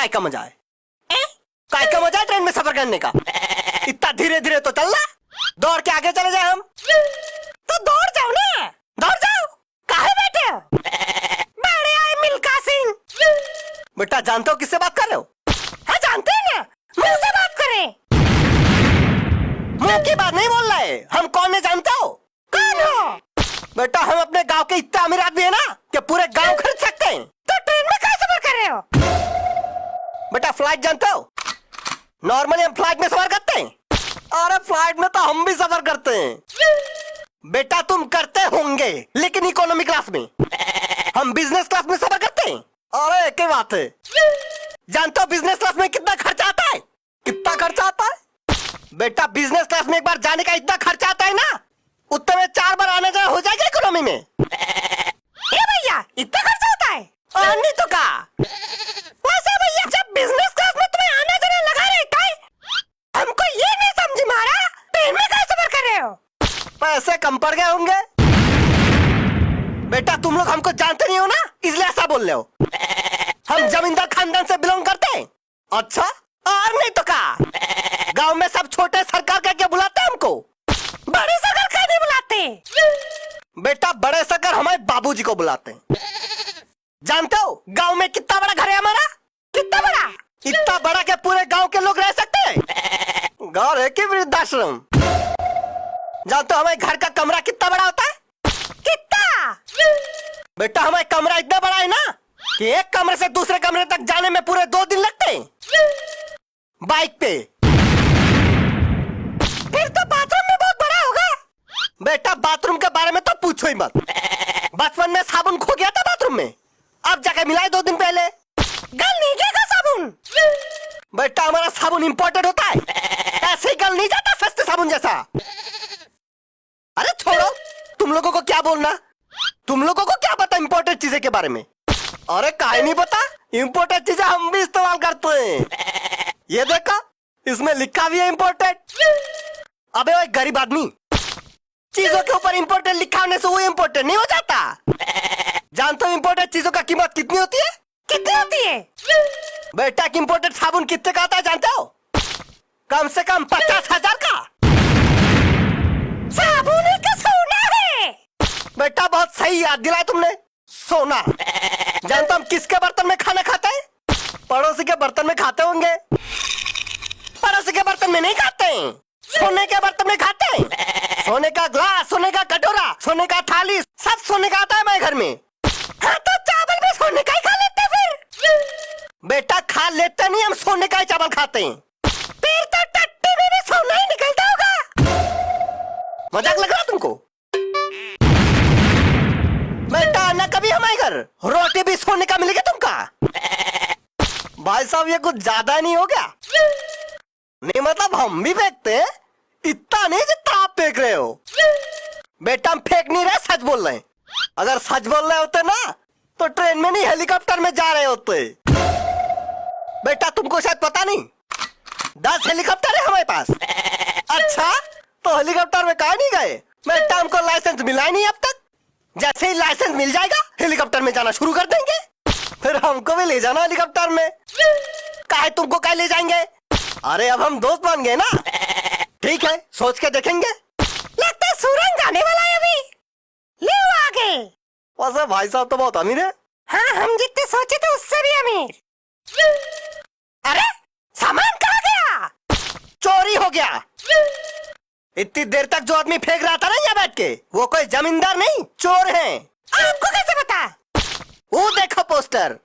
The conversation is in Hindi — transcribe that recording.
काय का मजा है? काय का मजा है ट्रेन में सफर करने का? इतना धीरे धीरे तो चलना, दौड़ के आगे चले जाए हम। तो दौड़ जाओ ना, दौड़ जाओ, काहे बैठे हो? बड़े आए मिल्खा सिंह। बेटा जानते हो किससे बात कर रहे हो? हाँ जानते हैं ना, मुंह से बात करें। मुंह की बात नहीं बोल रहे, हम कौन है जानते हो? कौन हो? बेटा हम अपने गांव के इतने अमीर आदमी है ना कि पूरे गांव खरीद सकते हैं। तो ट्रेन में कैसे सफर कर रहे हो? बेटा फ्लाइट जानते हो? नॉर्मली हम फ्लाइट में सफर करते हैं। अरे फ्लाइट में तो हम भी सफर करते हैं। बेटा तुम करते होंगे लेकिन इकोनॉमी क्लास में, हम बिजनेस क्लास में सफर करते हैं। अरे एक ही बात है। जानते हो बिजनेस क्लास में कितना खर्चा आता है? कितना खर्चा आता है? बेटा बिजनेस क्लास में एक बार जाने का इतना खर्चा आता है ना, उतने में 4 बार आने जाना हो जाएगा इकोनॉमी में। ए भैया इतना खर्चा होता है? और नहीं तो क्या? वैसे भैया जब बिजनेस क्लास में तुम्हें आना जाना लगा रहता है, हमको ये नहीं समझ में आ रहा ट्रेन में कैसे सफर कर रहे हो? पैसे कम पड़ गए होंगे। बेटा तुम लोग हमको जानते नहीं हो ना, इसलिए ऐसा बोल रहे हो। हम जमींदार खानदान से बिलोंग करते हैं। अच्छा और नहीं तो क्या? गांव में सब छोटे सरकार कह के बुलाते हैं हमको। बड़े सरकार कह नहीं बुलाते। बेटा बड़े सरकार हमारे बाबूजी को बुलाते हैं। जानते हो गांव में कितना बड़ा घर है हमारा? कितना बड़ा? इतना बड़ा कि पूरे गांव के लोग रह सकते हैं। घर है कि वृद्धाश्रम? जानते हो हमारे घर का कमरा कितना बड़ा होता है? कितना? बेटा हमारा कमरा इतना बड़ा है ना कि एक कमरे से दूसरे कमरे तक जाने में पूरे 2 दिन लगते हैं बाइक पे। फिर तो बाथरूम में बहुत बड़ा होगा। बेटा बाथरूम के बारे में तो पूछो ही मत। बचपन में साबुन खो गया था बाथरूम में, अब जाके मिला है 2 दिन पहले। गल नहीं गया साबुन। बेटा हमारा साबुन इंपोर्टेड होता है, ऐसे ही गल नहीं जाता सस्ते साबुन जैसा। अरे छोड़ो, तुम लोगों को क्या बोलना, तुम लोगों को क्या पता इंपोर्टेड चीजें के बारे में? अरे काहे नहीं पता, इंपोर्टेड चीजें हम भी इस्तेमाल करते हैं। ये देखो इसमें लिखा भी है इंपोर्टेड। अबे वो गरीब आदमी, चीजों के ऊपर इंपोर्टेड लिखा होने से वो इंपोर्टेड नहीं हो जाता। जानते हो इंपोर्टेड चीजों का कीमत कितनी होती है? कितनी होती है? बेटा इंपोर्टेड साबुन कितने का आता है जानते हो? कम से कम 50,000 का। साबुन का सोना है। बेटा बहुत सही याद दिलाया तुमने, सोना। जानते हो हम किसके बर्तन में खाना खाते हैं? पड़ोसी के बर्तन में खाते होंगे। पड़ोसी के बर्तन में नहीं खाते हैं, सोने के बर्तन में खाते हैं। सोने का ग्लास, सोने का कटोरा, सोने का थाली, सब सोने का आता है मेरे घर में। हाँ तो चावल भी सोने का ही खा लेते फिर। बेटा खा लेते नहीं, हम सोने का ही चावल खाते हैं। फिर तो टट्टी में भी सोना ही निकलता होगा। मजाक लग रहा तुमको? बेटा ना कभी हमारे घर रोटी भी सोने का मिलेगा तुमका। भाई साहब ये कुछ ज्यादा नहीं हो गया? नहीं मतलब हम भी फेंकते हैं, इतना नहीं जितना आप फेंक रहे हो। बेटा हम फेंक नहीं रहे, सच बोल रहे हैं। अगर सच बोल रहे होते ना तो ट्रेन में नहीं हेलीकॉप्टर में जा रहे होते। बेटा तुमको शायद पता नहीं, 10 हेलीकॉप्टर है हमारे पास। अच्छा तो हेलीकॉप्टर में कहा नहीं गए? बेटा हमको लाइसेंस मिला ही नहीं अब तक। जैसे ही लाइसेंस मिल जाएगा हेलीकॉप्टर में जाना शुरू कर देंगे। फिर हमको भी ले जाना हेलीकॉप्टर में। काहे तुमको काहे ले जाएंगे? अरे अब हम दोस्त बन गए ना। ठीक है सोच के देखेंगे। लगता है सूरंग आने वाला है अभी। ले आगे। वैसे भाई साहब तो बहुत अमीर है। हाँ हम जितने सोचे थे उससे भी अमीर। अरे सामान कहाँ गया? चोरी हो गया। इतनी देर तक जो आदमी फेंक रहा था ना यहाँ बैठ के, वो कोई जमींदार नहीं चोर है। आपको कैसे पता? वो देखो पोस्टर।